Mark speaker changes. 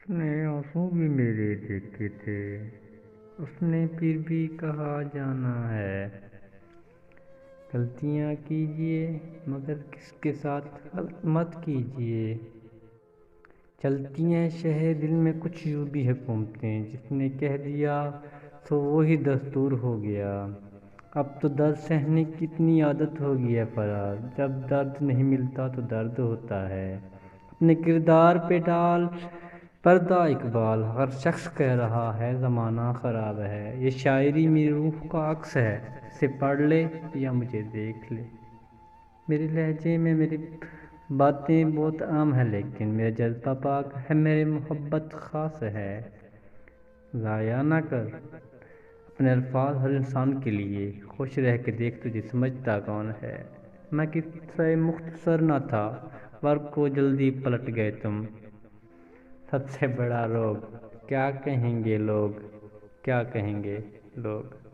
Speaker 1: نے آنسو بھی میرے دیکھے تھے، اس نے پھر بھی کہا جانا ہے۔ غلطیاں کیجئے مگر کس کے ساتھ غلط مت کیجئے۔ چلتی ہیں شہر دل میں کچھ یوں بھی حکومتیں، جس نے کہہ دیا تو وہی دستور ہو گیا۔ اب تو درد سہنے کی اتنی عادت ہو گئی ہے فراز، جب درد نہیں ملتا تو درد ہوتا ہے۔ اپنے کردار پہ ڈال پردہ اقبال، ہر شخص کہہ رہا ہے زمانہ خراب ہے۔ یہ شاعری میری روح کا عکس ہے، اسے پڑھ لے یا مجھے دیکھ لے۔ میرے لہجے میں میری باتیں بہت عام ہیں، لیکن میرا جذبہ پاک ہے، میری محبت خاص ہے۔ ضائع نہ کر اپنے الفاظ ہر انسان کے لیے، خوش رہ کے دیکھ تجھے سمجھتا کون ہے۔ میں قصہ مختصر نہ تھا، ورق کو جلدی پلٹ گئے تم۔ سب سے بڑا روگ، کیا کہیں گے لوگ، کیا کہیں گے لوگ۔